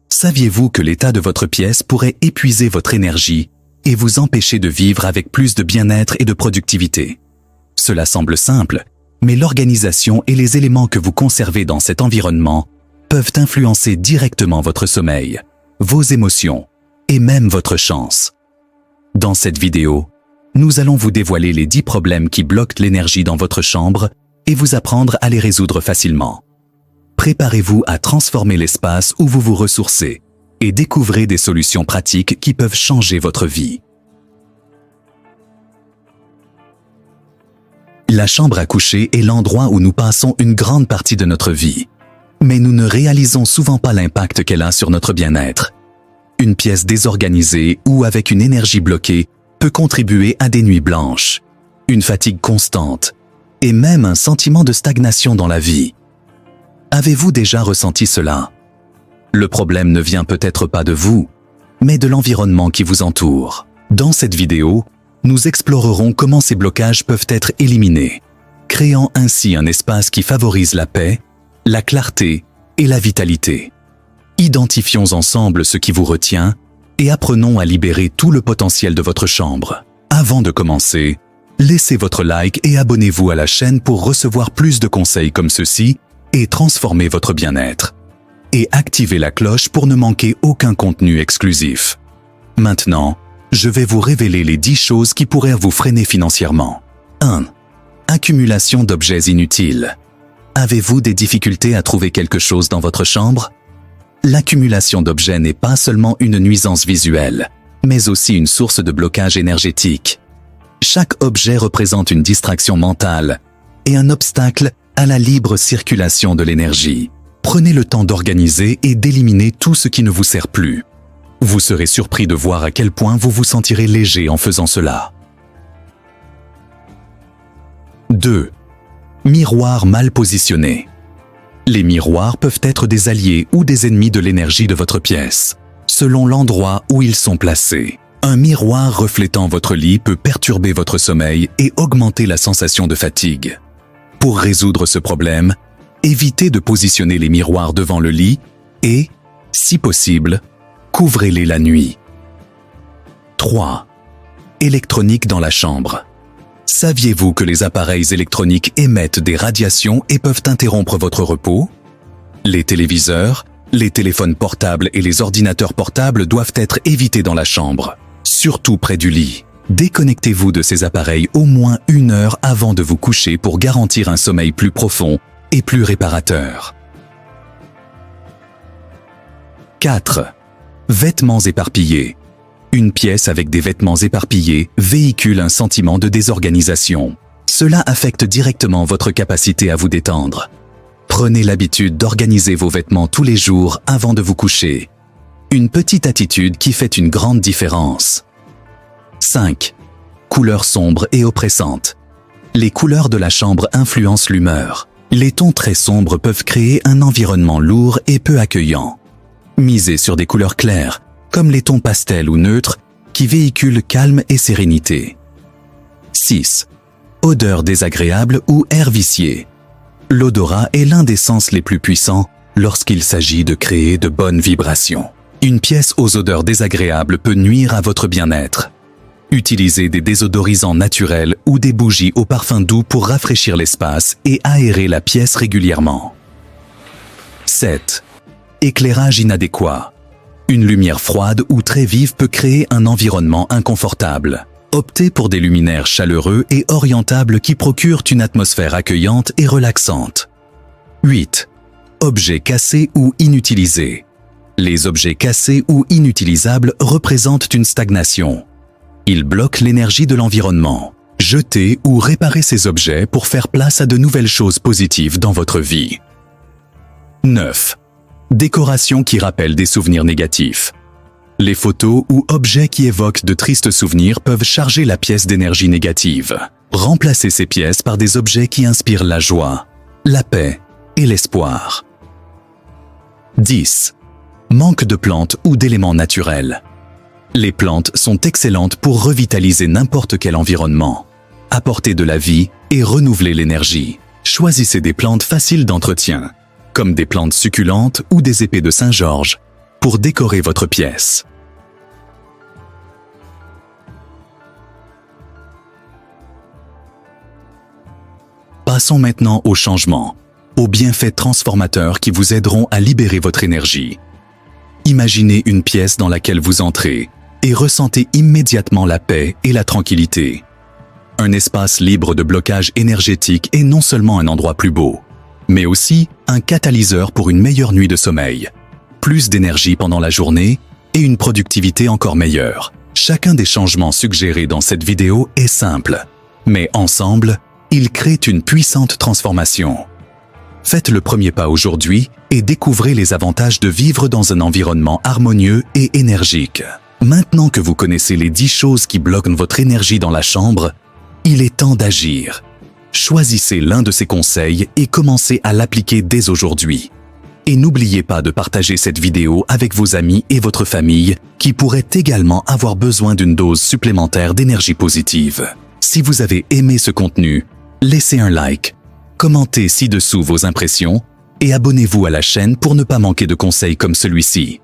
Saviez-vous que l'état de votre pièce pourrait épuiser votre énergie et vous empêcher de vivre avec plus de bien-être et de productivité? Cela semble simple, mais l'organisation et les éléments que vous conservez dans cet environnement peuvent influencer directement votre sommeil, vos émotions et même votre chance. Dans cette vidéo, nous allons vous dévoiler les 10 problèmes qui bloquent l'énergie dans votre chambre et vous apprendre à les résoudre facilement. Préparez-vous à transformer l'espace où vous vous ressourcez et découvrez des solutions pratiques qui peuvent changer votre vie. La chambre à coucher est l'endroit où nous passons une grande partie de notre vie, mais nous ne réalisons souvent pas l'impact qu'elle a sur notre bien-être. Une pièce désorganisée ou avec une énergie bloquée peut contribuer à des nuits blanches, une fatigue constante et même un sentiment de stagnation dans la vie. Avez-vous déjà ressenti cela? Le problème ne vient peut-être pas de vous, mais de l'environnement qui vous entoure. Dans cette vidéo, nous explorerons comment ces blocages peuvent être éliminés, créant ainsi un espace qui favorise la paix, la clarté et la vitalité. Identifions ensemble ce qui vous retient et apprenons à libérer tout le potentiel de votre chambre. Avant de commencer, laissez votre like et abonnez-vous à la chaîne pour recevoir plus de conseils comme ceux-ci et transformer votre bien-être. Et activez la cloche pour ne manquer aucun contenu exclusif. Maintenant, je vais vous révéler les 10 choses qui pourraient vous freiner financièrement. 1. Accumulation d'objets inutiles. Avez-vous des difficultés à trouver quelque chose dans votre chambre? L'accumulation d'objets n'est pas seulement une nuisance visuelle, mais aussi une source de blocage énergétique. Chaque objet représente une distraction mentale et un obstacle à la libre circulation de l'énergie. Prenez le temps d'organiser et d'éliminer tout ce qui ne vous sert plus. Vous serez surpris de voir à quel point vous vous sentirez léger en faisant cela. 2. Miroirs mal positionnés. Les miroirs peuvent être des alliés ou des ennemis de l'énergie de votre pièce, selon l'endroit où ils sont placés. Un miroir reflétant votre lit peut perturber votre sommeil et augmenter la sensation de fatigue. Pour résoudre ce problème, évitez de positionner les miroirs devant le lit et, si possible, couvrez-les la nuit. 3. Électronique dans la chambre. Saviez-vous que les appareils électroniques émettent des radiations et peuvent interrompre votre repos? Les téléviseurs, les téléphones portables et les ordinateurs portables doivent être évités dans la chambre, surtout près du lit. Déconnectez-vous de ces appareils au moins 1 heure avant de vous coucher pour garantir un sommeil plus profond et plus réparateur. 4. Vêtements éparpillés. Une pièce avec des vêtements éparpillés véhicule un sentiment de désorganisation. Cela affecte directement votre capacité à vous détendre. Prenez l'habitude d'organiser vos vêtements tous les jours avant de vous coucher. Une petite attitude qui fait une grande différence. 5. Couleurs sombres et oppressantes. Les couleurs de la chambre influencent l'humeur. Les tons très sombres peuvent créer un environnement lourd et peu accueillant. Misez sur des couleurs claires, comme les tons pastels ou neutres, qui véhiculent calme et sérénité. 6. Odeurs désagréables ou air vicié. L'odorat est l'un des sens les plus puissants lorsqu'il s'agit de créer de bonnes vibrations. Une pièce aux odeurs désagréables peut nuire à votre bien-être. Utilisez des désodorisants naturels ou des bougies au parfum doux pour rafraîchir l'espace et aérer la pièce régulièrement. 7. Éclairage inadéquat. Une lumière froide ou très vive peut créer un environnement inconfortable. Optez pour des luminaires chaleureux et orientables qui procurent une atmosphère accueillante et relaxante. 8. Objets cassés ou inutilisés. Les objets cassés ou inutilisables représentent une stagnation. Ils bloquent l'énergie de l'environnement. Jetez ou réparez ces objets pour faire place à de nouvelles choses positives dans votre vie. 9. Décoration qui rappelle des souvenirs négatifs. Les photos ou objets qui évoquent de tristes souvenirs peuvent charger la pièce d'énergie négative. Remplacez ces pièces par des objets qui inspirent la joie, la paix et l'espoir. 10. Manque de plantes ou d'éléments naturels. Les plantes sont excellentes pour revitaliser n'importe quel environnement, apporter de la vie et renouveler l'énergie. Choisissez des plantes faciles d'entretien, comme des plantes succulentes ou des épées de Saint-Georges, pour décorer votre pièce. Passons maintenant au changement, aux bienfaits transformateurs qui vous aideront à libérer votre énergie. Imaginez une pièce dans laquelle vous entrez et ressentez immédiatement la paix et la tranquillité. Un espace libre de blocage énergétique est non seulement un endroit plus beau, mais aussi un catalyseur pour une meilleure nuit de sommeil, plus d'énergie pendant la journée et une productivité encore meilleure. Chacun des changements suggérés dans cette vidéo est simple, mais ensemble, ils créent une puissante transformation. Faites le premier pas aujourd'hui et découvrez les avantages de vivre dans un environnement harmonieux et énergique. Maintenant que vous connaissez les 10 choses qui bloquent votre énergie dans la chambre, il est temps d'agir. Choisissez l'un de ces conseils et commencez à l'appliquer dès aujourd'hui. Et n'oubliez pas de partager cette vidéo avec vos amis et votre famille qui pourraient également avoir besoin d'une dose supplémentaire d'énergie positive. Si vous avez aimé ce contenu, laissez un like, commentez ci-dessous vos impressions et abonnez-vous à la chaîne pour ne pas manquer de conseils comme celui-ci.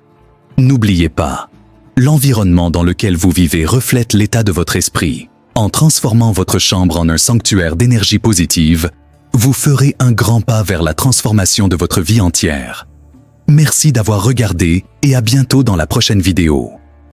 N'oubliez pas, l'environnement dans lequel vous vivez reflète l'état de votre esprit. En transformant votre chambre en un sanctuaire d'énergie positive, vous ferez un grand pas vers la transformation de votre vie entière. Merci d'avoir regardé et à bientôt dans la prochaine vidéo.